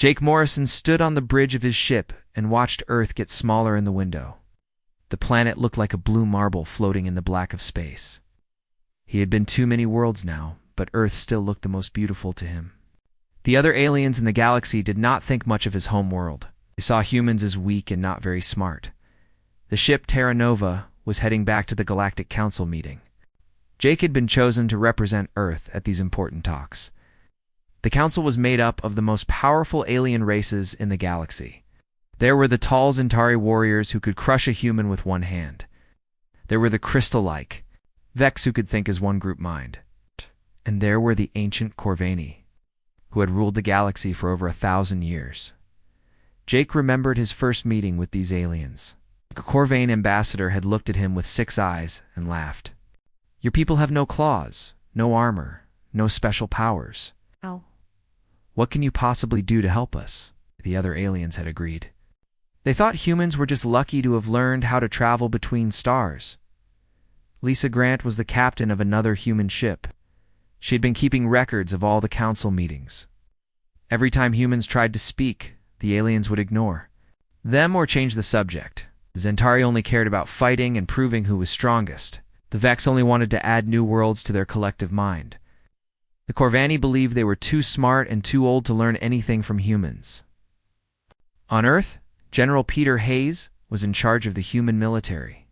Jake Morrison stood on the bridge of his ship and watched Earth get smaller in the window. The planet looked like a blue marble floating in the black of space. He had been too many worlds now, but Earth still looked the most beautiful to him. The other aliens in the galaxy did not think much of his home world. They saw humans as weak and not very smart. The ship Terra Nova was heading back to the Galactic Council meeting. Jake had been chosen to represent Earth at these important talks. The council was made up of the most powerful alien races in the galaxy. There were the tall Zentari warriors who could crush a human with one hand. There were the crystal-like Vex who could think as one group mind. And there were the ancient Corvani, who had ruled the galaxy for over 1,000 years. Jake remembered his first meeting with these aliens. The Corvane ambassador had looked at him with 6 eyes and laughed. "Your people have no claws, no armor, no special powers. Ow. What can you possibly do to help us?" The other aliens had agreed. They thought humans were just lucky to have learned how to travel between stars. Lisa Grant was the captain of another human ship. She had been keeping records of all the council meetings. Every time humans tried to speak, the aliens would ignore them or change the subject. The Zentari only cared about fighting and proving who was strongest. The Vex only wanted to add new worlds to their collective mind. The Corvani believed they were too smart and too old to learn anything from humans. On Earth, General Peter Hayes was in charge of the human military.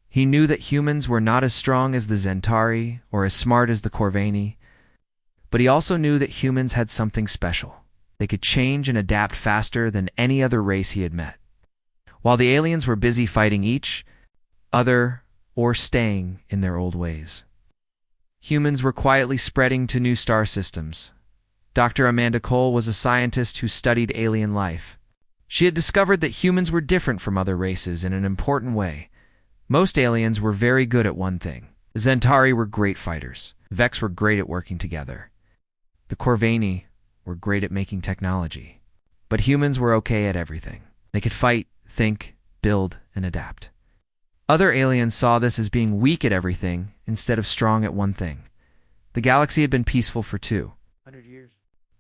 He knew that humans were not as strong as the Zentari or as smart as the Corvani, but he also knew that humans had something special. They could change and adapt faster than any other race he had met. While the aliens were busy fighting each other or staying in their old ways, humans were quietly spreading to new star systems. Dr. Amanda Cole was a scientist who studied alien life. She had discovered that humans were different from other races in an important way. Most aliens were very good at one thing. The Zentari were great fighters. The Vex were great at working together. The Corvani were great at making technology. But humans were okay at everything. They could fight, think, build, and adapt. Other aliens saw this as being weak at everything instead of strong at one thing. The galaxy had been peaceful for 200 years.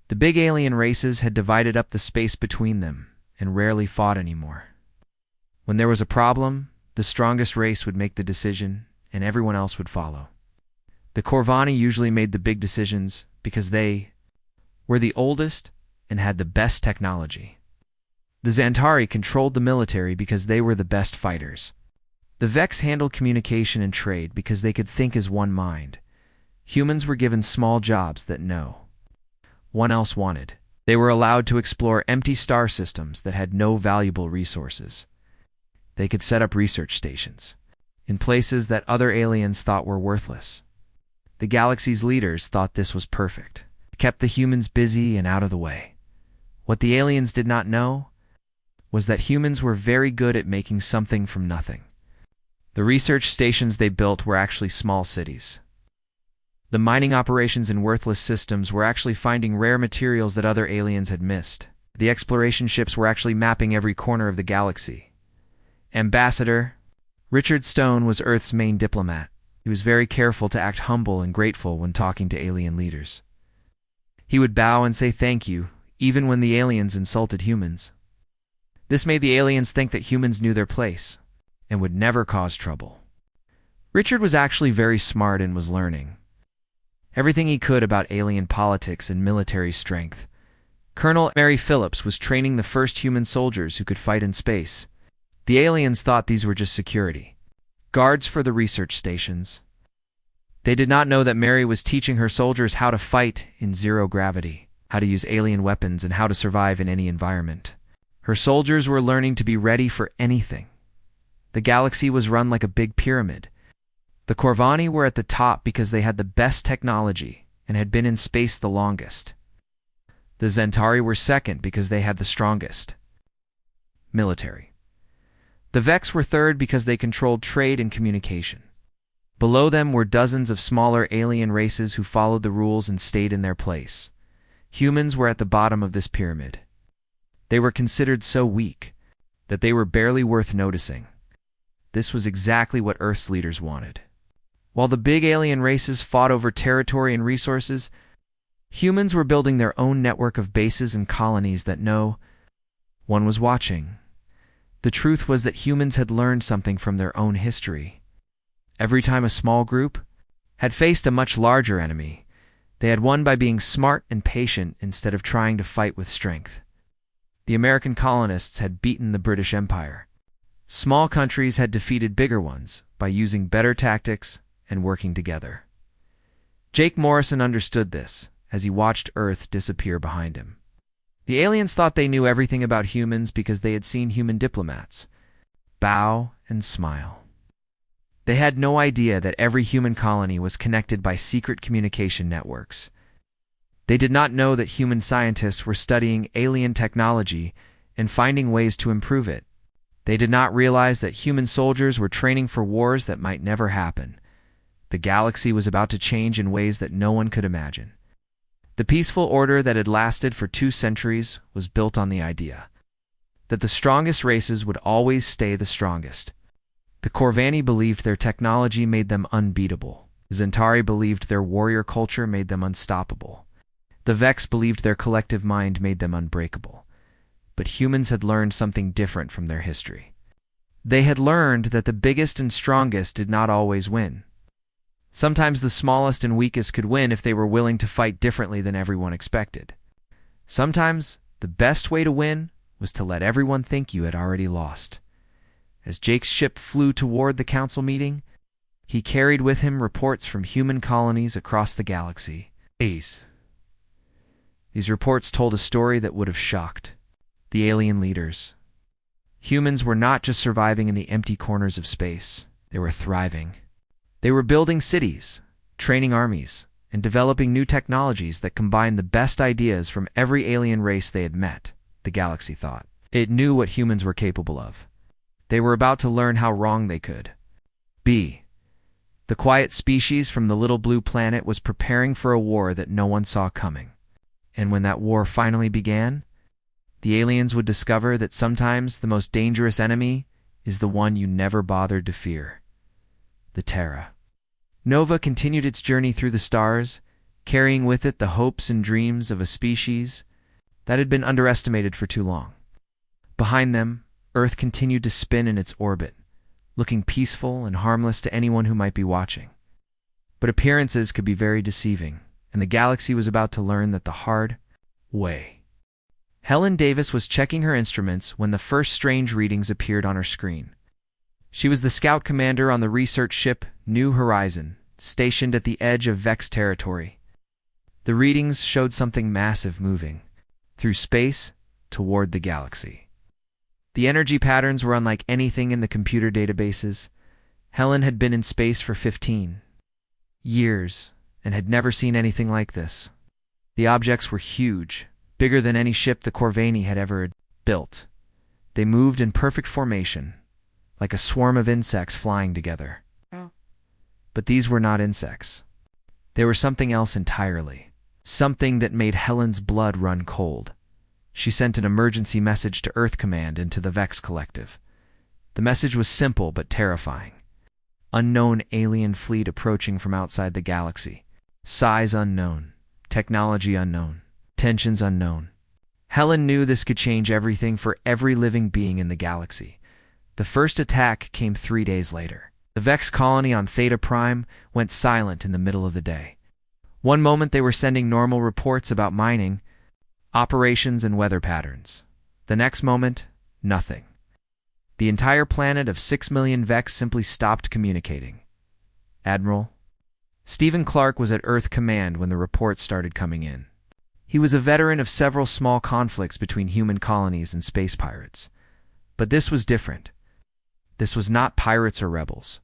The big alien races had divided up the space between them and rarely fought anymore. When there was a problem, the strongest race would make the decision, and everyone else would follow. The Corvani usually made the big decisions because they were the oldest and had the best technology. The Zentari controlled the military because they were the best fighters. The Vex handled communication and trade because they could think as one mind. Humans were given small jobs that no one else wanted. They were allowed to explore empty star systems that had no valuable resources. They could set up research stations in places that other aliens thought were worthless. The galaxy's leaders thought this was perfect. It kept the humans busy and out of the way. What the aliens did not know was that humans were very good at making something from nothing. The research stations they built were actually small cities. The mining operations in worthless systems were actually finding rare materials that other aliens had missed. The exploration ships were actually mapping every corner of the galaxy. Ambassador Richard Stone was Earth's main diplomat. He was very careful to act humble and grateful when talking to alien leaders. He would bow and say thank you, even when the aliens insulted humans. This made the aliens think that humans knew their place and would never cause trouble. Richard was actually very smart and was learning everything he could about alien politics and military strength. Colonel Mary Phillips was training the first human soldiers who could fight in space. The aliens thought these were just security guards for the research stations. They did not know that Mary was teaching her soldiers how to fight in zero gravity, how to use alien weapons, and how to survive in any environment. Her soldiers were learning to be ready for anything. The galaxy was run like a big pyramid. The Corvani were at the top because they had the best technology and had been in space the longest. The Zentari were second because they had the strongest military. The Vex were third because they controlled trade and communication. Below them were dozens of smaller alien races who followed the rules and stayed in their place. Humans were at the bottom of this pyramid. They were considered so weak that they were barely worth noticing. This was exactly what Earth's leaders wanted. While the big alien races fought over territory and resources, Humans were building their own network of bases and colonies that no one was watching. The truth was that humans had learned something from their own history. Every time a small group had faced a much larger enemy, they had won by being smart and patient instead of trying to fight with strength. The American colonists had beaten the British Empire. Small countries had defeated bigger ones by using better tactics and working together. Jake Morrison understood this as he watched Earth disappear behind him. The aliens thought they knew everything about humans because they had seen human diplomats bow and smile. They had no idea that every human colony was connected by secret communication networks. They did not know that human scientists were studying alien technology and finding ways to improve it. They did not realize that human soldiers were training for wars that might never happen. The galaxy was about to change in ways that no one could imagine. The peaceful order that had lasted for 2 centuries was built on the idea that the strongest races would always stay the strongest. The Corvani believed their technology made them unbeatable. The Zentari believed their warrior culture made them unstoppable. The Vex believed their collective mind made them unbreakable. But humans had learned something different from their history. They had learned that the biggest and strongest did not always win. Sometimes the smallest and weakest could win if they were willing to fight differently than everyone expected. Sometimes the best way to win was to let everyone think you had already lost. As Jake's ship flew toward the council meeting, he carried with him reports from human colonies across the galaxy. These reports told a story that would have shocked the alien leaders. Humans were not just surviving in the empty corners of space. They were thriving. They were building cities, training armies, and developing new technologies that combined the best ideas from every alien race they had met, the galaxy thought. It knew what humans were capable of. They were about to learn how wrong they could be. The quiet species from the little blue planet was preparing for a war that no one saw coming. And when that war finally began, the aliens would discover that sometimes the most dangerous enemy is the one you never bothered to fear. The Terra. Nova continued its journey through the stars, carrying with it the hopes and dreams of a species that had been underestimated for too long. Behind them, Earth continued to spin in its orbit, looking peaceful and harmless to anyone who might be watching. But appearances could be very deceiving, and the galaxy was about to learn that the hard way. Helen Davis was checking her instruments when the first strange readings appeared on her screen. She was the scout commander on the research ship New Horizon, stationed at the edge of Vex territory. The readings showed something massive moving through space toward the galaxy. The energy patterns were unlike anything in the computer databases. Helen had been in space for 15 years and had never seen anything like this. The objects were huge, bigger than any ship the Corvani had ever built. They moved in perfect formation, like a swarm of insects flying together. But these were not insects. They were something else entirely, something that made Helen's blood run cold. She sent an emergency message to Earth Command and to the Vex Collective. The message was simple but terrifying. Unknown alien fleet approaching from outside the galaxy. Size unknown. Technology unknown. Tensions unknown. Helen knew this could change everything for every living being in the galaxy. The first attack came 3 days later. The Vex colony on Theta Prime went silent in the middle of the day. One moment they were sending normal reports about mining, operations, and weather patterns. The next moment, nothing. The entire planet of 6 million Vex simply stopped communicating. Admiral Stephen Clark was at Earth Command when the reports started coming in. He was a veteran of several small conflicts between human colonies and space pirates. But this was different. This was not pirates or rebels.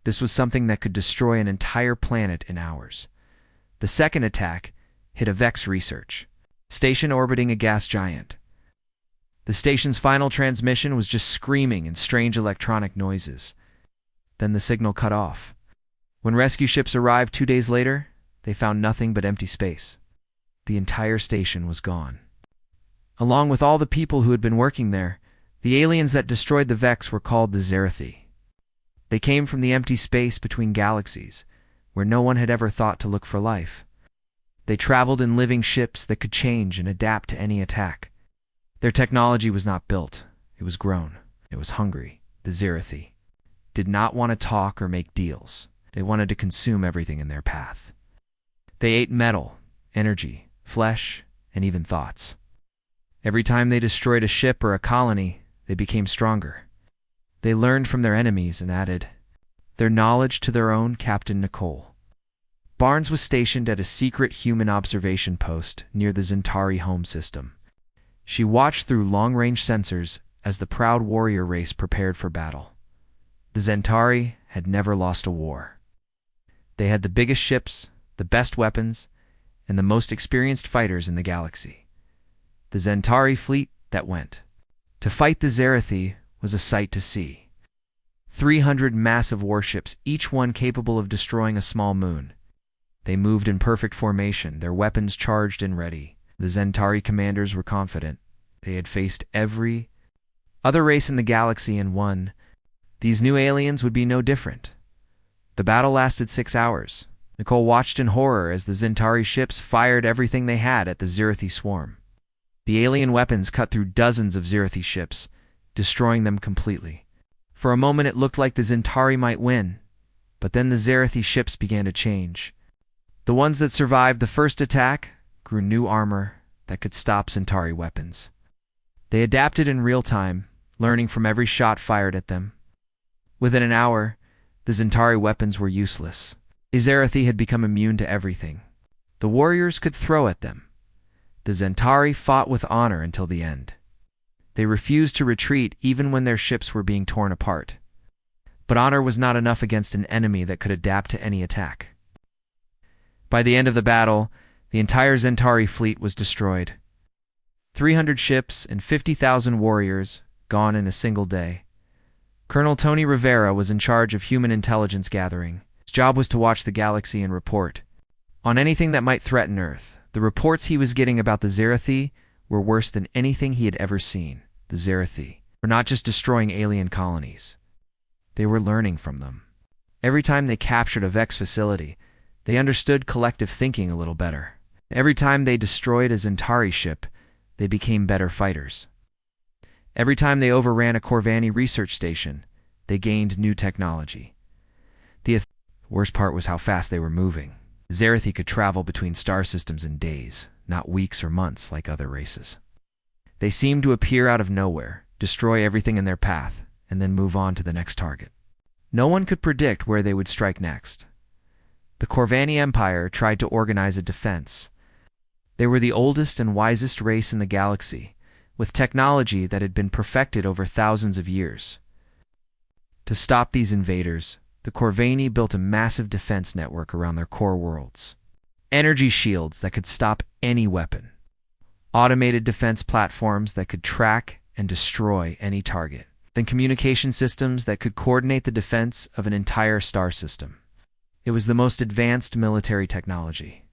This was something that could destroy an entire planet in hours. The second attack hit a Vex research station orbiting a gas giant. The station's final transmission was just screaming and strange electronic noises. Then the signal cut off. When rescue ships arrived 2 days later, they found nothing but empty space. The entire station was gone. Along with all the people who had been working there, the aliens that destroyed the Vex were called the Zerith. They came from the empty space between galaxies, where no one had ever thought to look for life. They traveled in living ships that could change and adapt to any attack. Their technology was not built, it was grown. It was hungry. The Zerith did not want to talk or make deals. They wanted to consume everything in their path. They ate metal, energy, flesh, and even thoughts. Every time they destroyed a ship or a colony, they became stronger. They learned from their enemies and added their knowledge to their own. Captain Nicole Barnes was stationed at a secret human observation post near the Zentari home system. She watched through long-range sensors as the proud warrior race prepared for battle. The Zentari had never lost a war. They had the biggest ships, the best weapons, and the most experienced fighters in the galaxy. The Zentari fleet that went to fight the Zerith was a sight to see. 300 massive warships, each one capable of destroying a small moon. They moved in perfect formation, their weapons charged and ready. The Zentari commanders were confident. They had faced every other race in the galaxy and won. These new aliens would be no different. The battle lasted 6 hours. Nicole watched in horror as the Zentari ships fired everything they had at the Zerith swarm. The alien weapons cut through dozens of Zerith ships, destroying them completely. For a moment it looked like the Zentari might win, but then the Zerith ships began to change. The ones that survived the first attack grew new armor that could stop Zentari weapons. They adapted in real time, learning from every shot fired at them. Within an hour, the Zentari weapons were useless. The Zerith had become immune to everything. The warriors could throw at them. The Zentari fought with honor until the end. They refused to retreat even when their ships were being torn apart. But honor was not enough against an enemy that could adapt to any attack. By the end of the battle, the entire Zentari fleet was destroyed. 300 ships and 50,000 warriors gone in a single day. Colonel Tony Rivera was in charge of human intelligence gathering. His job was to watch the galaxy and report on anything that might threaten Earth. The reports he was getting about the Zerith were worse than anything he had ever seen. The Zerith were not just destroying alien colonies. They were learning from them. Every time they captured a Vex facility, they understood collective thinking a little better. Every time they destroyed a Zentari ship, they became better fighters. Every time they overran a Corvani research station, they gained new technology. The worst part was how fast they were moving. Zerith could travel between star systems in days, not weeks or months like other races. They seemed to appear out of nowhere, destroy everything in their path, and then move on to the next target. No one could predict where they would strike next. The Corvani Empire tried to organize a defense. They were the oldest and wisest race in the galaxy, with technology that had been perfected over thousands of years. To stop these invaders, the Corvani built a massive defense network around their core worlds. Energy shields that could stop any weapon. Automated defense platforms that could track and destroy any target. Then communication systems that could coordinate the defense of an entire star system. It was the most advanced military technology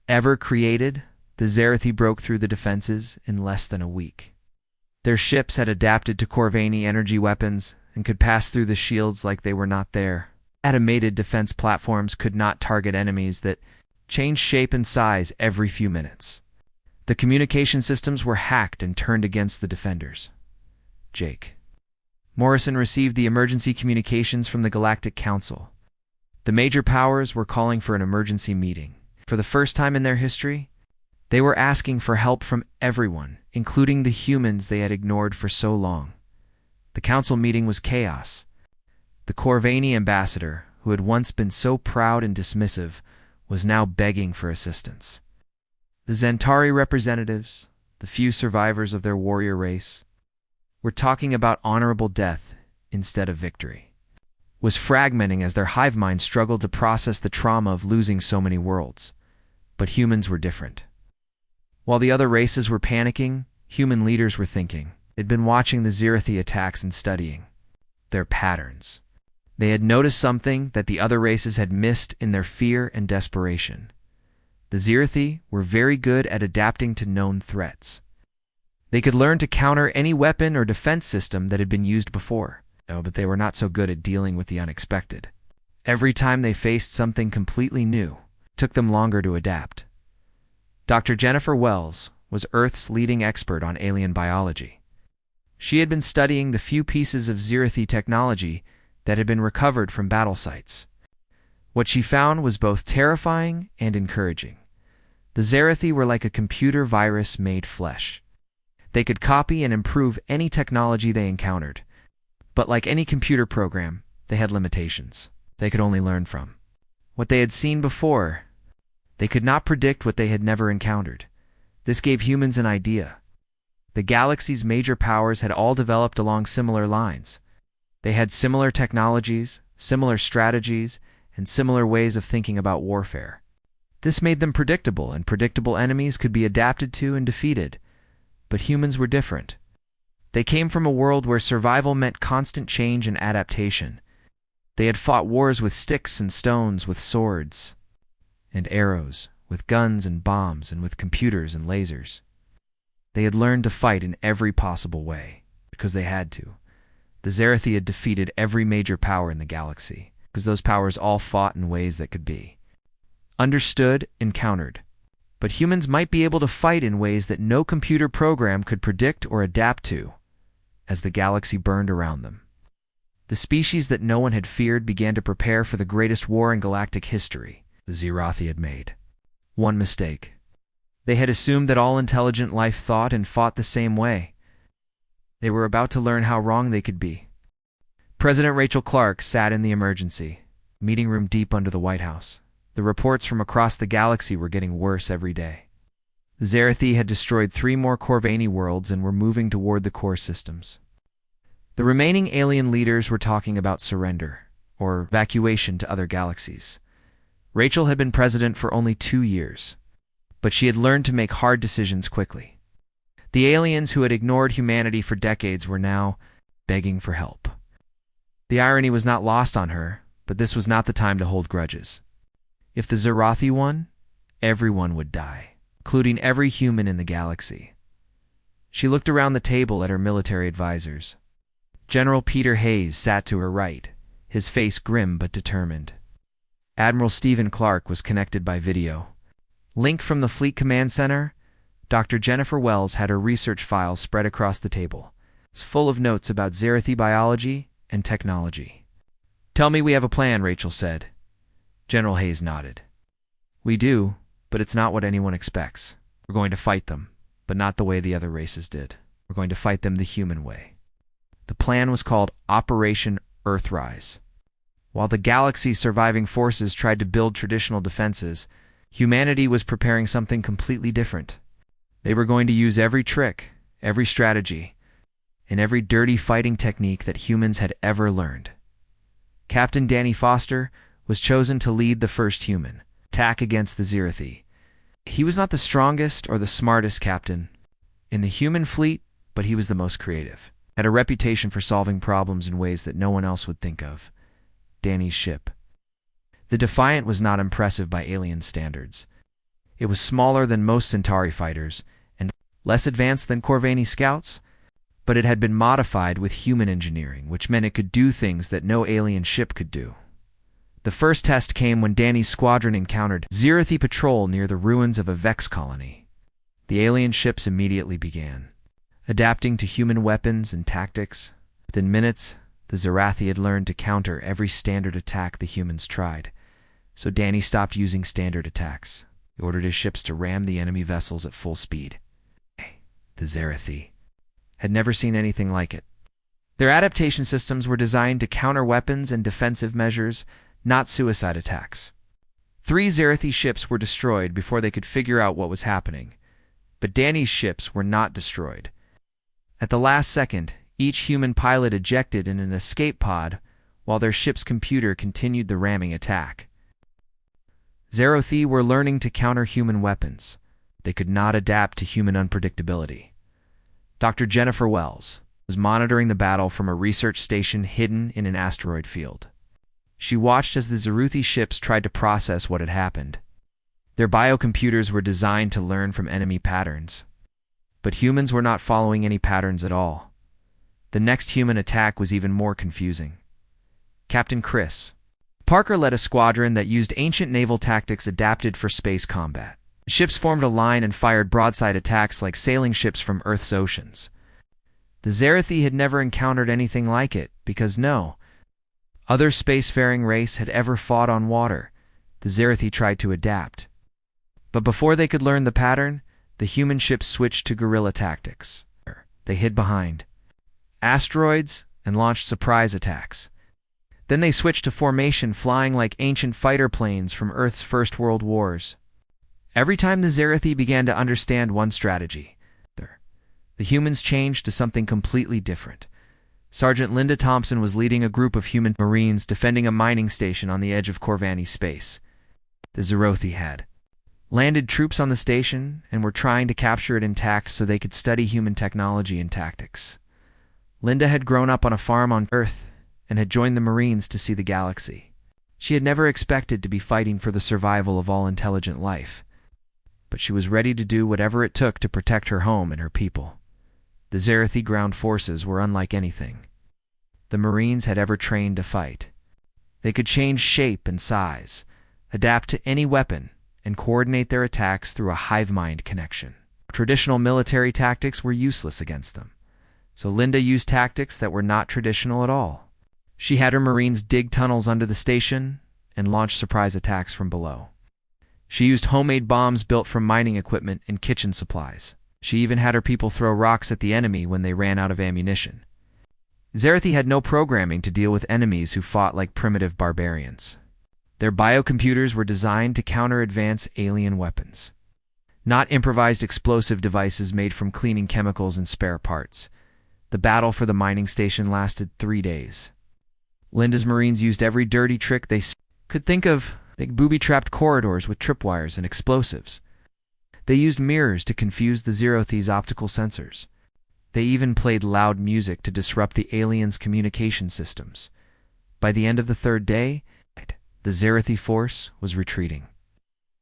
ever created. The Zerith broke through the defenses in less than a week. Their ships had adapted to Corvani energy weapons and could pass through the shields like they were not there. Automated defense platforms could not target enemies that changed shape and size every few minutes. The communication systems were hacked and turned against the defenders. Jake Morrison received the emergency communications from the Galactic Council. The major powers were calling for an emergency meeting. For the first time in their history, they were asking for help from everyone, including the humans they had ignored for so long. The council meeting was chaos. The Corvani ambassador, who had once been so proud and dismissive, was now begging for assistance. The Zentari representatives, the few survivors of their warrior race, were talking about honorable death instead of victory. Was fragmenting as their hive mind struggled to process the trauma of losing so many worlds. But humans were different. While the other races were panicking, human leaders were thinking. They'd been watching the Zerith attacks and studying their patterns. They had noticed something that the other races had missed in their fear and desperation. The Zerith were very good at adapting to known threats. They could learn to counter any weapon or defense system that had been used before. But they were not so good at dealing with the unexpected. Every time they faced something completely new, it took them longer to adapt. Dr. Jennifer Wells was Earth's leading expert on alien biology. She had been studying the few pieces of Zerithi technology that had been recovered from battle sites. What she found was both terrifying and encouraging. The Zerithi were like a computer virus made flesh. They could copy and improve any technology they encountered. But like any computer program, they had limitations they could only learn from. What they had seen before, they could not predict what they had never encountered. This gave humans an idea. The galaxy's major powers had all developed along similar lines. They had similar technologies, similar strategies, and similar ways of thinking about warfare. This made them predictable, and predictable enemies could be adapted to and defeated. But humans were different. They came from a world where survival meant constant change and adaptation. They had fought wars with sticks and stones, with swords and arrows, with guns and bombs, and with computers and lasers. They had learned to fight in every possible way, because they had to. The Zerithi had defeated every major power in the galaxy, because those powers all fought in ways that could be understood and countered. But humans might be able to fight in ways that no computer program could predict or adapt to, as the galaxy burned around them. The species that no one had feared began to prepare for the greatest war in galactic history the Zerathi had made. One mistake. They had assumed that all intelligent life thought and fought the same way. They were about to learn how wrong they could be. President Rachel Clark sat in the emergency meeting room deep under the White House. The reports from across the galaxy were getting worse every day. The Zerithi had destroyed 3 more Corvani worlds and were moving toward the core systems. The remaining alien leaders were talking about surrender, or evacuation to other galaxies. Rachel had been president for only 2 years, but she had learned to make hard decisions quickly. The aliens who had ignored humanity for decades were now begging for help. The irony was not lost on her, but this was not the time to hold grudges. If the Zerathi won, everyone would die, including every human in the galaxy. She looked around the table at her military advisors. General Peter Hayes sat to her right, his face grim but determined. Admiral Stephen Clark was connected by video. Link from the Fleet Command Center, Dr. Jennifer Wells had her research files spread across the table. It's full of notes about Zerithi biology and technology. "Tell me we have a plan," Rachel said. General Hayes nodded. "We do, but it's not what anyone expects. We're going to fight them, but not the way the other races did. We're going to fight them the human way." The plan was called Operation Earthrise. While the galaxy's surviving forces tried to build traditional defenses, humanity was preparing something completely different. They were going to use every trick, every strategy, and every dirty fighting technique that humans had ever learned. Captain Danny Foster was chosen to lead the first human attack against the Zerithi. He was not the strongest or the smartest captain in the human fleet, but he was the most creative. Had a reputation for solving problems in ways that no one else would think of. Danny's ship. The Defiant was not impressive by alien standards. It was smaller than most Centauri fighters and less advanced than Corvani scouts, but it had been modified with human engineering, which meant it could do things that no alien ship could do. The first test came when Danny's squadron encountered Zerithi patrol near the ruins of a Vex colony. The alien ships immediately began adapting to human weapons and tactics. Within minutes, the Zerathi had learned to counter every standard attack the humans tried, so Danny stopped using standard attacks. He ordered his ships to ram the enemy vessels at full speed. The Zerithi had never seen anything like it. Their adaptation systems were designed to counter weapons and defensive measures, not suicide attacks. 3 Zerithi ships were destroyed before they could figure out what was happening, but Danny's ships were not destroyed. At the last second, each human pilot ejected in an escape pod while their ship's computer continued the ramming attack. Zerithi were learning to counter human weapons. They could not adapt to human unpredictability. Dr. Jennifer Wells was monitoring the battle from a research station hidden in an asteroid field. She watched as the Zerithi ships tried to process what had happened. Their biocomputers were designed to learn from enemy patterns. But humans were not following any patterns at all. The next human attack was even more confusing. Captain Chris Parker led a squadron that used ancient naval tactics adapted for space combat. Ships formed a line and fired broadside attacks like sailing ships from Earth's oceans. The Zerithi had never encountered anything like it, because no other spacefaring race had ever fought on water. The Zerithi tried to adapt. But before they could learn the pattern, the human ships switched to guerrilla tactics. They hid behind asteroids and launched surprise attacks. Then they switched to formation, flying like ancient fighter planes from Earth's first world wars. Every time the Zerithi began to understand one strategy, the humans changed to something completely different. Sergeant Linda Thompson was leading a group of human Marines defending a mining station on the edge of Corvani space. The Zerithi had landed troops on the station and were trying to capture it intact so they could study human technology and tactics. Linda had grown up on a farm on Earth and had joined the Marines to see the galaxy. She had never expected to be fighting for the survival of all intelligent life, but she was ready to do whatever it took to protect her home and her people. The Zerithi ground forces were unlike anything the Marines had ever trained to fight. They could change shape and size, adapt to any weapon, and coordinate their attacks through a hive mind connection. Traditional military tactics were useless against them, so Linda used tactics that were not traditional at all. She had her Marines dig tunnels under the station and launch surprise attacks from below. She used homemade bombs built from mining equipment and kitchen supplies. She even had her people throw rocks at the enemy when they ran out of ammunition. Zerithi had no programming to deal with enemies who fought like primitive barbarians. Their biocomputers were designed to counter advanced alien weapons, not improvised explosive devices made from cleaning chemicals and spare parts. The battle for the mining station lasted 3 days. Linda's Marines used every dirty trick they could think of. They booby-trapped corridors with tripwires and explosives. They used mirrors to confuse the Zerithi's optical sensors. They even played loud music to disrupt the aliens' communication systems. By the end of the 3rd day, the Zerithi force was retreating.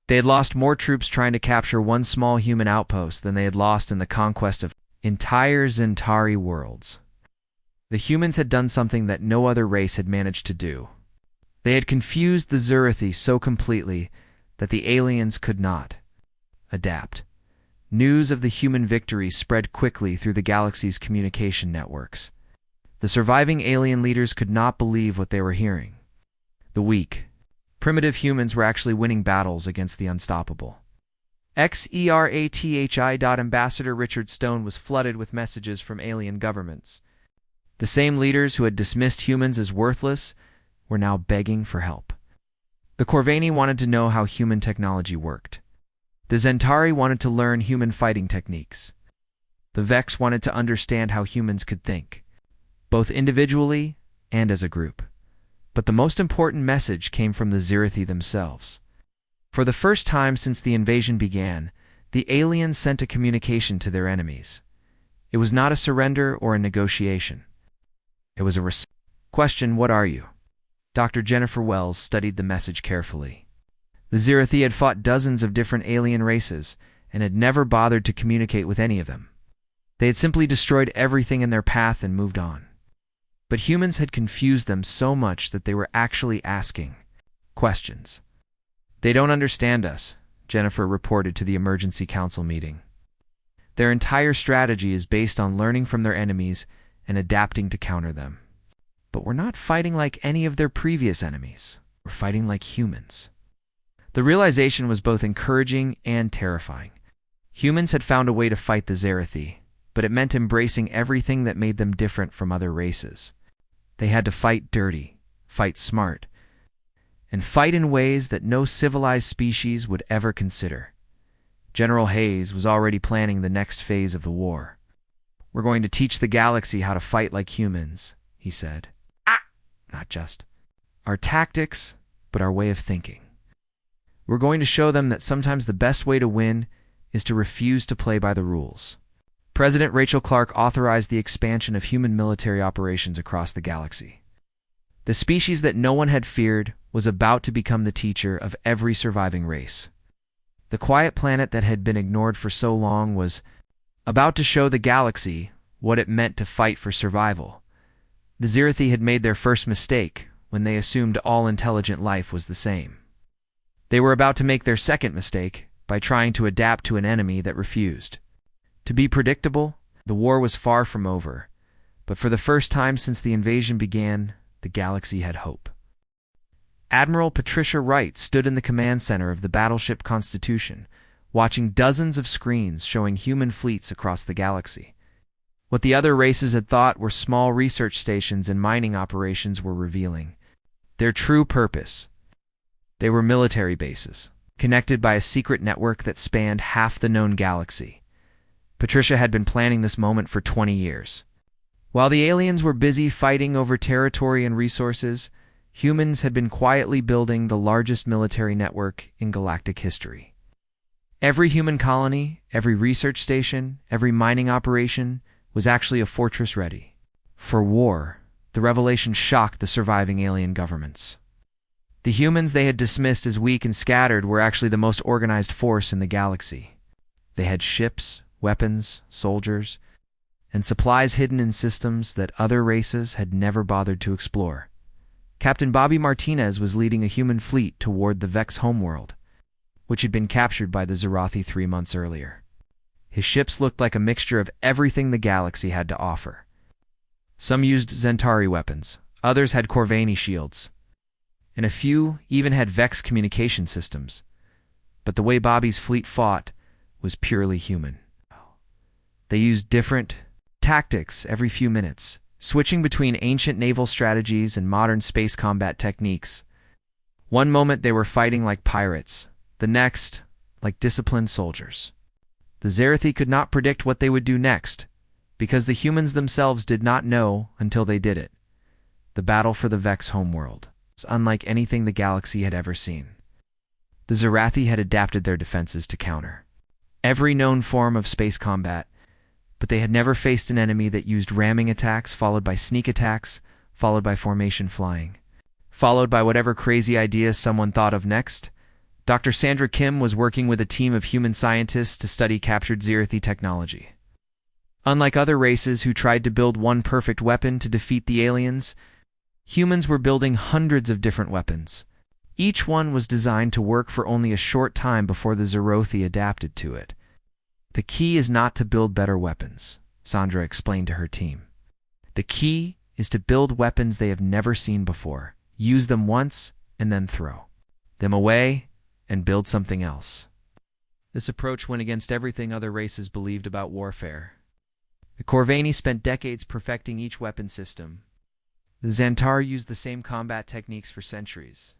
They had lost more troops trying to capture one small human outpost than they had lost in the conquest of entire Zentari worlds. The humans had done something that no other race had managed to do. They had confused the Zerithi so completely that the aliens could not adapt. News of the human victory spread quickly through the galaxy's communication networks. The surviving alien leaders could not believe what they were hearing. The weak, primitive humans were actually winning battles against the unstoppable. Xerathi. Ambassador Richard Stone was flooded with messages from alien governments. The same leaders who had dismissed humans as worthless were now begging for help. The Corvani wanted to know how human technology worked. The Zentari wanted to learn human fighting techniques. The Vex wanted to understand how humans could think, both individually and as a group. But the most important message came from the Zerithi themselves. For the first time since the invasion began, the aliens sent a communication to their enemies. It was not a surrender or a negotiation. It was a question, "What are you?" Dr. Jennifer Wells studied the message carefully. The Zerithi had fought dozens of different alien races and had never bothered to communicate with any of them. They had simply destroyed everything in their path and moved on. But humans had confused them so much that they were actually asking questions. "They don't understand us," Jennifer reported to the emergency council meeting. "Their entire strategy is based on learning from their enemies and adapting to counter them. But we're not fighting like any of their previous enemies. We're fighting like humans." The realization was both encouraging and terrifying. Humans had found a way to fight the Zerithi, but it meant embracing everything that made them different from other races. They had to fight dirty, fight smart, and fight in ways that no civilized species would ever consider. General Hayes was already planning the next phase of the war. "We're going to teach the galaxy how to fight like humans," he said. "Not just our tactics, but our way of thinking. We're going to show them that sometimes the best way to win is to refuse to play by the rules." President Rachel Clark authorized the expansion of human military operations across the galaxy. The species that no one had feared was about to become the teacher of every surviving race. The quiet planet that had been ignored for so long was about to show the galaxy what it meant to fight for survival. The Zerithi had made their first mistake when they assumed all intelligent life was the same. They were about to make their second mistake by trying to adapt to an enemy that refused. To be predictable, the war was far from over, but for the first time since the invasion began, the galaxy had hope. Admiral Patricia Wright stood in the command center of the battleship Constitution, watching dozens of screens showing human fleets across the galaxy. What the other races had thought were small research stations and mining operations were revealing their true purpose. They were military bases, connected by a secret network that spanned half the known galaxy. Patricia had been planning this moment for 20 years. While the aliens were busy fighting over territory and resources, humans had been quietly building the largest military network in galactic history. Every human colony, every research station, every mining operation was actually a fortress ready for war. The revelation shocked the surviving alien governments. The humans they had dismissed as weak and scattered were actually the most organized force in the galaxy. They had ships, weapons, soldiers, and supplies hidden in systems that other races had never bothered to explore. Captain Bobby Martinez was leading a human fleet toward the Vex homeworld, which had been captured by the Zerathi 3 months earlier. His ships looked like a mixture of everything the galaxy had to offer. Some used Zentari weapons, others had Corvani shields, and a few even had Vex communication systems. But the way Bobby's fleet fought was purely human. They used different tactics every few minutes, switching between ancient naval strategies and modern space combat techniques. One moment they were fighting like pirates, the next, like disciplined soldiers. The Zerithi could not predict what they would do next, because the humans themselves did not know until they did it. The battle for the Vex homeworld was unlike anything the galaxy had ever seen. The Zerathi had adapted their defenses to counter every known form of space combat, but they had never faced an enemy that used ramming attacks followed by sneak attacks, followed by formation flying, followed by whatever crazy ideas someone thought of next. Dr. Sandra Kim was working with a team of human scientists to study captured Zerithi technology. Unlike other races who tried to build one perfect weapon to defeat the aliens, humans were building hundreds of different weapons. Each one was designed to work for only a short time before the Zerothi adapted to it. The key is not to build better weapons, Sandra explained to her team. The key is to build weapons they have never seen before, use them once, and then throw them away and build something else. This approach went against everything other races believed about warfare. The Corvani spent decades perfecting each weapon system. The Xantar used the same combat techniques for centuries.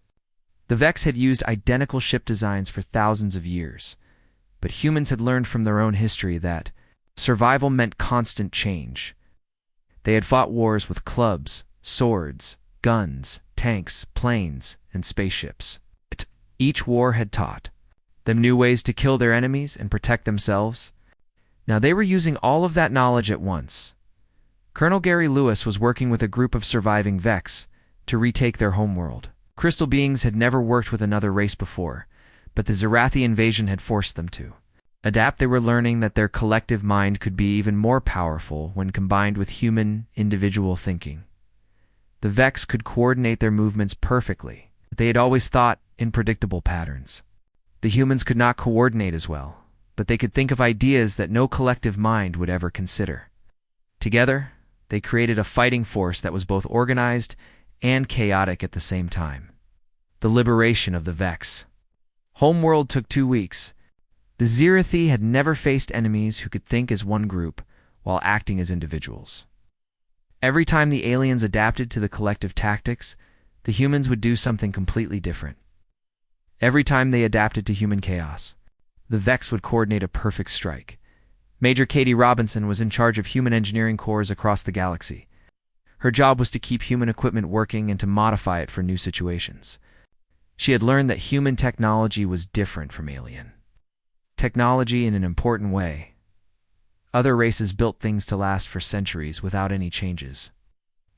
The Vex had used identical ship designs for thousands of years, but humans had learned from their own history that survival meant constant change. They had fought wars with clubs, swords, guns, tanks, planes, and spaceships. Each war had taught them new ways to kill their enemies and protect themselves. Now they were using all of that knowledge at once. Colonel Gary Lewis was working with a group of surviving Vex to retake their homeworld. Crystal beings had never worked with another race before, but the Zerathi invasion had forced them to adapt. They were learning that their collective mind could be even more powerful when combined with human, individual thinking. The Vex could coordinate their movements perfectly, but they had always thought in predictable patterns. The humans could not coordinate as well, but they could think of ideas that no collective mind would ever consider. Together, they created a fighting force that was both organized and chaotic at the same time. The liberation of the Vex. Homeworld took 2 weeks. The Zerithi had never faced enemies who could think as one group while acting as individuals. Every time the aliens adapted to the collective tactics, the humans would do something completely different. Every time they adapted to human chaos, the Vex would coordinate a perfect strike. Major Katie Robinson was in charge of human engineering corps across the galaxy. Her job was to keep human equipment working and to modify it for new situations. She had learned that human technology was different from alien technology in an important way. Other races built things to last for centuries without any changes.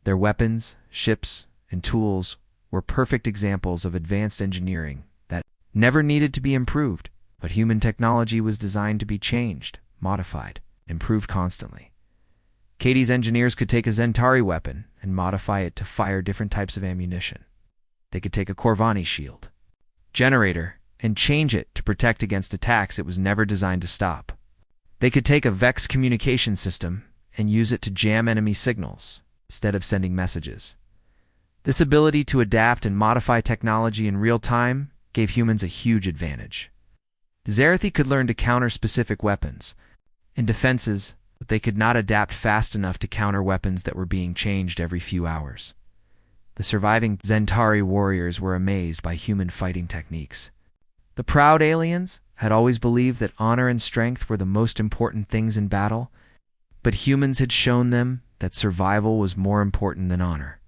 Their weapons, ships, and tools were perfect examples of advanced engineering that never needed to be improved, but human technology was designed to be changed, modified, improved constantly. Katie's engineers could take a Zentari weapon and modify it to fire different types of ammunition. They could take a Corvani shield, generator, and change it to protect against attacks it was never designed to stop. They could take a Vex communication system and use it to jam enemy signals instead of sending messages. This ability to adapt and modify technology in real time gave humans a huge advantage. The Zerith could learn to counter specific weapons and defenses, but they could not adapt fast enough to counter weapons that were being changed every few hours. The surviving Zentari warriors were amazed by human fighting techniques. The proud aliens had always believed that honor and strength were the most important things in battle, but humans had shown them that survival was more important than honor,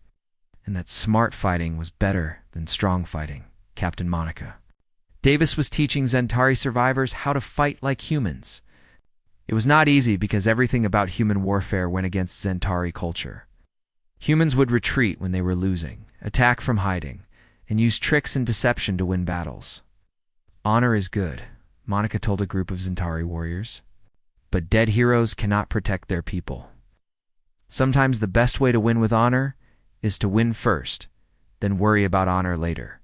and that smart fighting was better than strong fighting. Captain Monica Davis was teaching Zentari survivors how to fight like humans. It was not easy because everything about human warfare went against Zentari culture. Humans would retreat when they were losing, attack from hiding, and use tricks and deception to win battles. Honor is good, Monica told a group of Zentari warriors, but dead heroes cannot protect their people. Sometimes the best way to win with honor is to win first, then worry about honor later.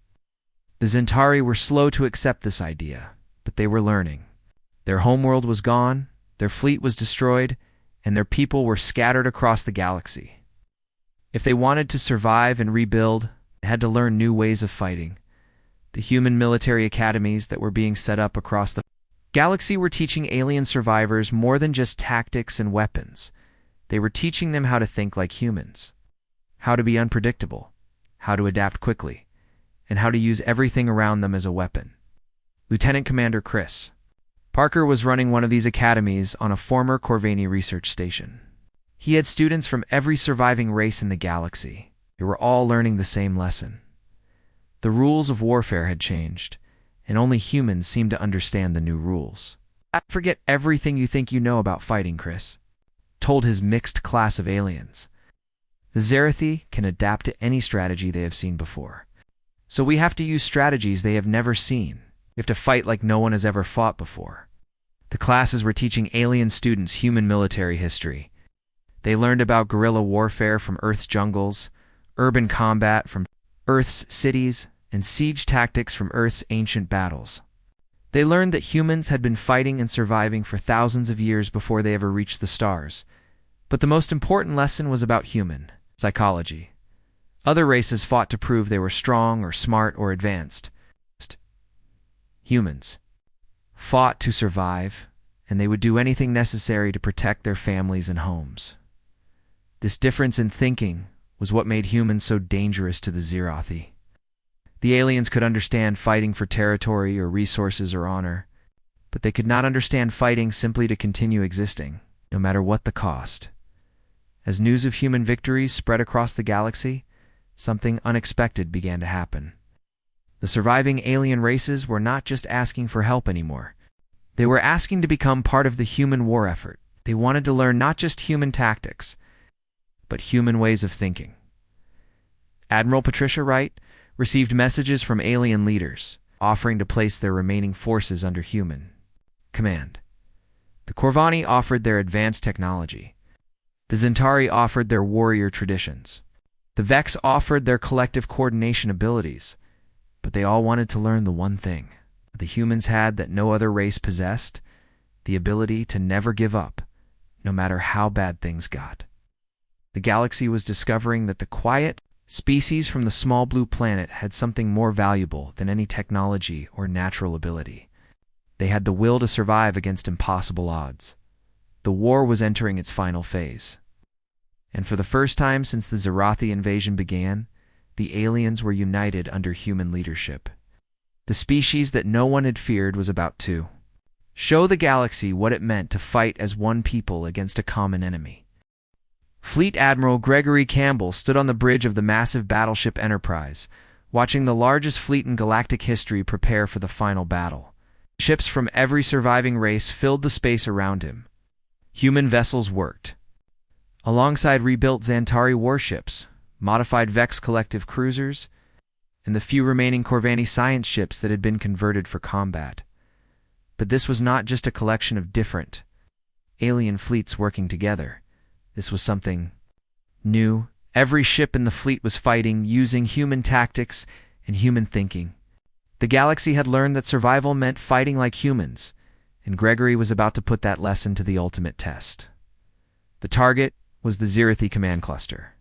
The Zentari were slow to accept this idea, but they were learning. Their homeworld was gone, their fleet was destroyed, and their people were scattered across the galaxy. If they wanted to survive and rebuild, they had to learn new ways of fighting. The human military academies that were being set up across the galaxy were teaching alien survivors more than just tactics and weapons. They were teaching them how to think like humans, how to be unpredictable, how to adapt quickly, and how to use everything around them as a weapon. Lieutenant Commander Chris Parker was running one of these academies on a former Corvani research station. He had students from every surviving race in the galaxy. They were all learning the same lesson. The rules of warfare had changed, and only humans seemed to understand the new rules. "Forget everything you think you know about fighting, Chris," told his mixed class of aliens. "The Zerith can adapt to any strategy they have seen before. So we have to use strategies they have never seen. We have to fight like no one has ever fought before." The classes were teaching alien students human military history. They learned about guerrilla warfare from Earth's jungles, urban combat from Earth's cities, and siege tactics from Earth's ancient battles. They learned that humans had been fighting and surviving for thousands of years before they ever reached the stars. But the most important lesson was about human psychology. Other races fought to prove they were strong or smart or advanced. Humans fought to survive, and they would do anything necessary to protect their families and homes. This difference in thinking was what made humans so dangerous to the Zerith. The aliens could understand fighting for territory or resources or honor, but they could not understand fighting simply to continue existing, no matter what the cost. As news of human victories spread across the galaxy, something unexpected began to happen. The surviving alien races were not just asking for help anymore. They were asking to become part of the human war effort. They wanted to learn not just human tactics, but human ways of thinking. Admiral Patricia Wright received messages from alien leaders offering to place their remaining forces under human command. The Corvani offered their advanced technology. The Zentari offered their warrior traditions. The Vex offered their collective coordination abilities, but they all wanted to learn the one thing the humans had that no other race possessed: the ability to never give up, no matter how bad things got. The galaxy was discovering that the quiet species from the small blue planet had something more valuable than any technology or natural ability. They had the will to survive against impossible odds. The war was entering its final phase. And for the first time since the Zerith invasion began, the aliens were united under human leadership. The species that no one had feared was about to show the galaxy what it meant to fight as one people against a common enemy. Fleet Admiral Gregory Campbell stood on the bridge of the massive battleship Enterprise, watching the largest fleet in galactic history prepare for the final battle. Ships from every surviving race filled the space around him. Human vessels worked alongside rebuilt Zentari warships, modified Vex collective cruisers, and the few remaining Corvani science ships that had been converted for combat. But this was not just a collection of different alien fleets working together. This was something new. Every ship in the fleet was fighting using human tactics and human thinking. The galaxy had learned that survival meant fighting like humans, and Gregory was about to put that lesson to the ultimate test. The target was the Zerith command cluster,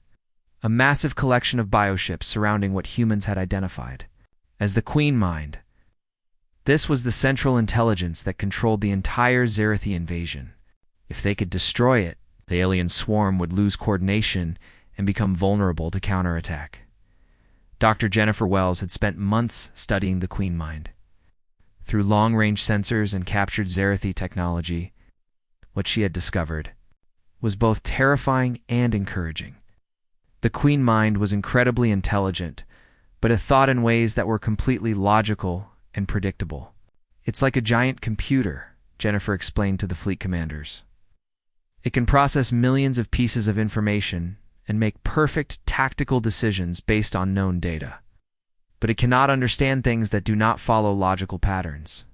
a massive collection of bioships surrounding what humans had identified as the Queen Mind. This was the central intelligence that controlled the entire Zerith invasion. If they could destroy it, the alien swarm would lose coordination and become vulnerable to counterattack. Dr. Jennifer Wells had spent months studying the Queen Mind. Through long-range sensors and captured Zerith technology, what she had discovered was both terrifying and encouraging. The Queen Mind was incredibly intelligent, but it thought in ways that were completely logical and predictable. "It's like a giant computer," Jennifer explained to the fleet commanders. "It can process millions of pieces of information and make perfect tactical decisions based on known data. But it cannot understand things that do not follow logical patterns.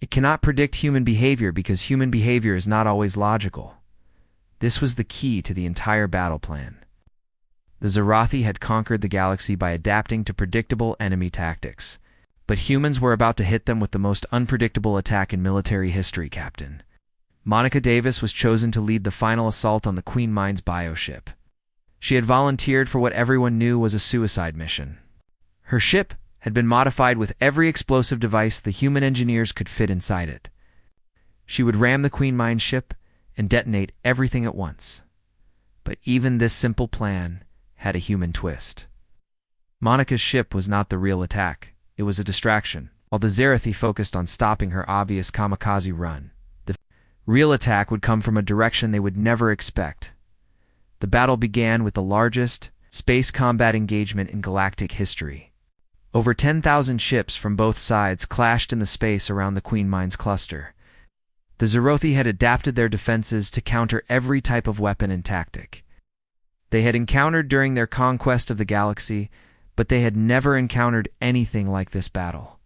It cannot predict human behavior because human behavior is not always logical." This was the key to the entire battle plan. The Zerith had conquered the galaxy by adapting to predictable enemy tactics, but humans were about to hit them with the most unpredictable attack in military history, Captain. Monica Davis was chosen to lead the final assault on the Queen Mind's bioship. She had volunteered for what everyone knew was a suicide mission. Her ship had been modified with every explosive device the human engineers could fit inside it. She would ram the Queen Mind ship and detonate everything at once. But even this simple plan had a human twist. Monica's ship was not the real attack. It was a distraction. While the Zerith focused on stopping her obvious kamikaze run, the real attack would come from a direction they would never expect. The battle began with the largest space combat engagement in galactic history. Over 10,000 ships from both sides clashed in the space around the Queen Mind's cluster. The Zerith had adapted their defenses to counter every type of weapon and tactic they had encountered during their conquest of the galaxy, but they had never encountered anything like this battle.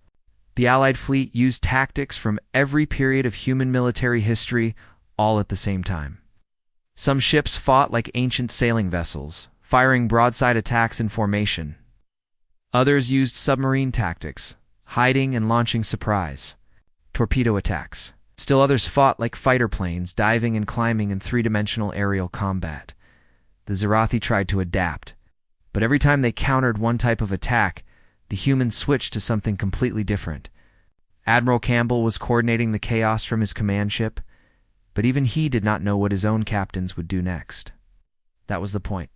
The Allied fleet used tactics from every period of human military history all at the same time. Some ships fought like ancient sailing vessels, firing broadside attacks in formation. Others used submarine tactics, hiding and launching surprise torpedo attacks. Still others fought like fighter planes, diving and climbing in three-dimensional aerial combat. The Zerith tried to adapt, but every time they countered one type of attack, the humans switched to something completely different. Admiral Campbell was coordinating the chaos from his command ship, but even he did not know what his own captains would do next. That was the point.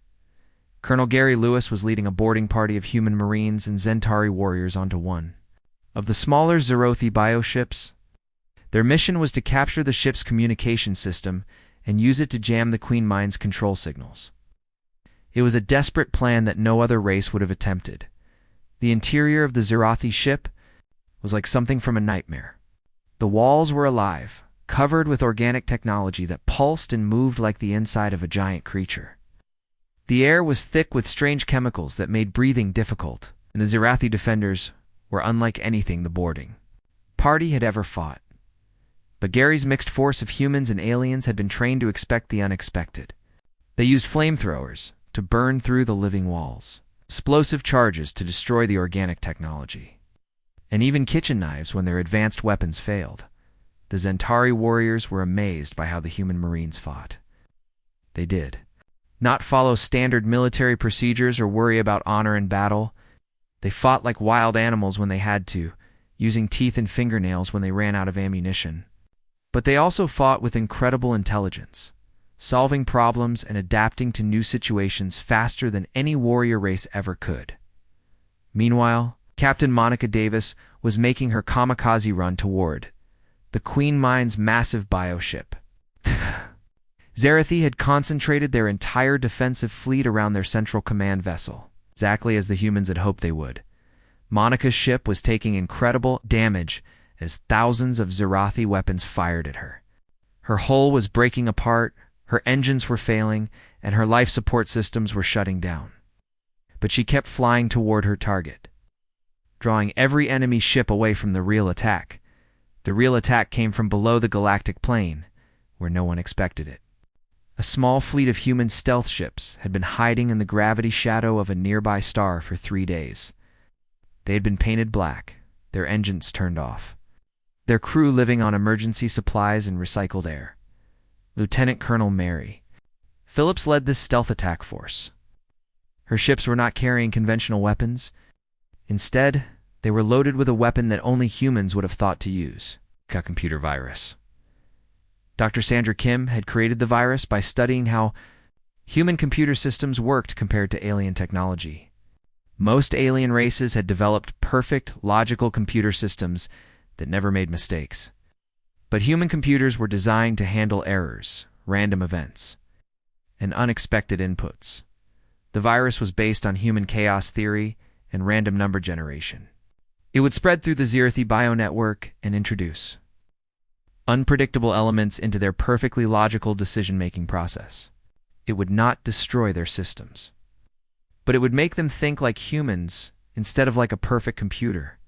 Colonel Gary Lewis was leading a boarding party of human marines and Zentari warriors onto one of the smaller Zerith bioships. Their mission was to capture the ship's communication system and use it to jam the Queen Mind's control signals. It was a desperate plan that no other race would have attempted. The interior of the Zerith ship was like something from a nightmare. The walls were alive, covered with organic technology that pulsed and moved like the inside of a giant creature. The air was thick with strange chemicals that made breathing difficult, and the Zerith defenders were unlike anything the boarding party had ever fought. But Gary's mixed force of humans and aliens had been trained to expect the unexpected. They used flamethrowers to burn through the living walls, explosive charges to destroy the organic technology, and even kitchen knives when their advanced weapons failed. The Zentari warriors were amazed by how the human marines fought. They did not follow standard military procedures or worry about honor in battle. They fought like wild animals when they had to, using teeth and fingernails when they ran out of ammunition. But they also fought with incredible intelligence, solving problems and adapting to new situations faster than any warrior race ever could. Meanwhile, Captain Monica Davis was making her kamikaze run toward the Queen Mind's massive bioship. Zerith had concentrated their entire defensive fleet around their central command vessel, exactly as the humans had hoped they would. Monica's ship was taking incredible damage as thousands of Zerith weapons fired at her. Her hull was breaking apart, her engines were failing, and her life support systems were shutting down. But she kept flying toward her target, drawing every enemy ship away from the real attack. The real attack came from below the galactic plane, where no one expected it. A small fleet of human stealth ships had been hiding in the gravity shadow of a nearby star for 3 days. They had been painted black, their engines turned off. Their crew living on emergency supplies and recycled air. Lieutenant Colonel Mary Phillips led this stealth attack force. Her ships were not carrying conventional weapons. Instead, they were loaded with a weapon that only humans would have thought to use: a computer virus. Dr. Sandra Kim had created the virus by studying how human computer systems worked compared to alien technology. Most alien races had developed perfect, logical computer systems that never made mistakes. But human computers were designed to handle errors, random events, and unexpected inputs. The virus was based on human chaos theory and random number generation. It would spread through the Zerith bionetwork and introduce unpredictable elements into their perfectly logical decision-making process. It would not destroy their systems, but it would make them think like humans instead of like a perfect computer.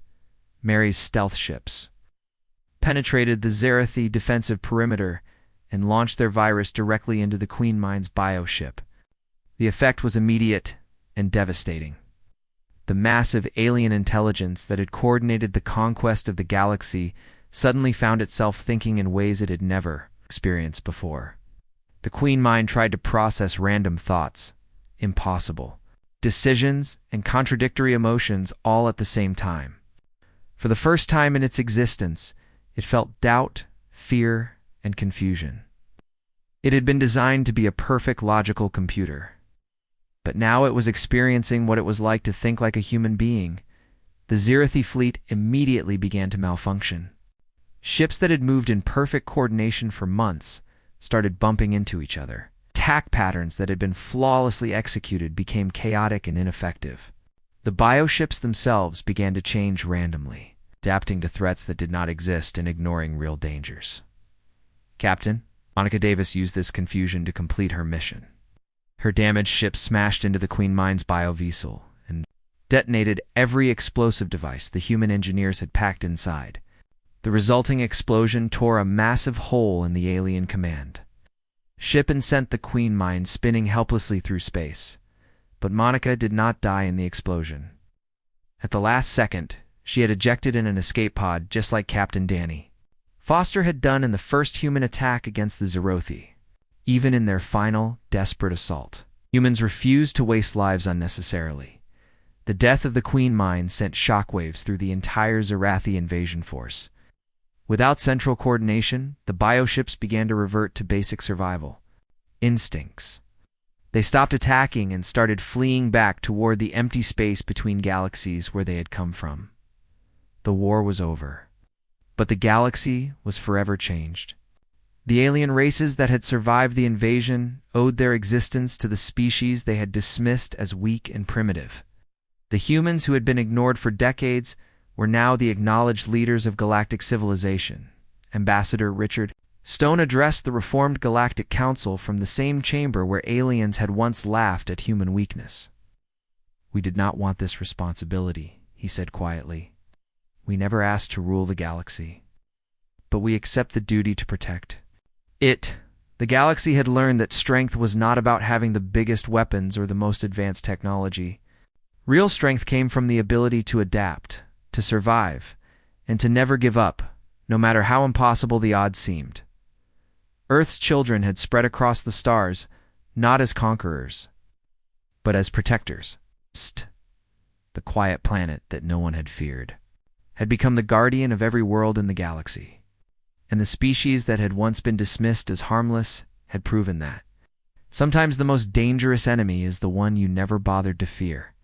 Mary's stealth ships penetrated the Zerith defensive perimeter and launched their virus directly into the Queen Mind's bioship. The effect was immediate and devastating. The massive alien intelligence that had coordinated the conquest of the galaxy suddenly found itself thinking in ways it had never experienced before. The Queen Mind tried to process random thoughts, impossible decisions, and contradictory emotions all at the same time. For the first time in its existence, it felt doubt, fear, and confusion. It had been designed to be a perfect logical computer, but now it was experiencing what it was like to think like a human being. The Zerith fleet immediately began to malfunction. Ships that had moved in perfect coordination for months started bumping into each other. Attack patterns that had been flawlessly executed became chaotic and ineffective. The bioships themselves began to change randomly, adapting to threats that did not exist and ignoring real dangers. Captain Monica Davis used this confusion to complete her mission. Her damaged ship smashed into the Queen Mind's biovessel and detonated every explosive device the human engineers had packed inside. The resulting explosion tore a massive hole in the alien command ship and sent the Queen Mind spinning helplessly through space. But Monica did not die in the explosion. At the last second, she had ejected in an escape pod just like Captain Danny Foster had done in the first human attack against the Zerith. Even in their final, desperate assault, humans refused to waste lives unnecessarily. The death of the Queen Mind sent shockwaves through the entire Zerith invasion force. Without central coordination, the bioships began to revert to basic survival instincts. They stopped attacking and started fleeing back toward the empty space between galaxies where they had come from. The war was over, but the galaxy was forever changed. The alien races that had survived the invasion owed their existence to the species they had dismissed as weak and primitive. The humans who had been ignored for decades were now the acknowledged leaders of galactic civilization. Ambassador Richard Stone addressed the reformed Galactic Council from the same chamber where aliens had once laughed at human weakness. "We did not want this responsibility," he said quietly. "We never asked to rule the galaxy, but we accept the duty to protect it." The galaxy had learned that strength was not about having the biggest weapons or the most advanced technology. Real strength came from the ability to adapt, to survive, and to never give up, no matter how impossible the odds seemed. Earth's children had spread across the stars, not as conquerors, but as protectors. The quiet planet that no one had feared had become the guardian of every world in the galaxy. And the species that had once been dismissed as harmless had proven that sometimes the most dangerous enemy is the one you never bothered to fear.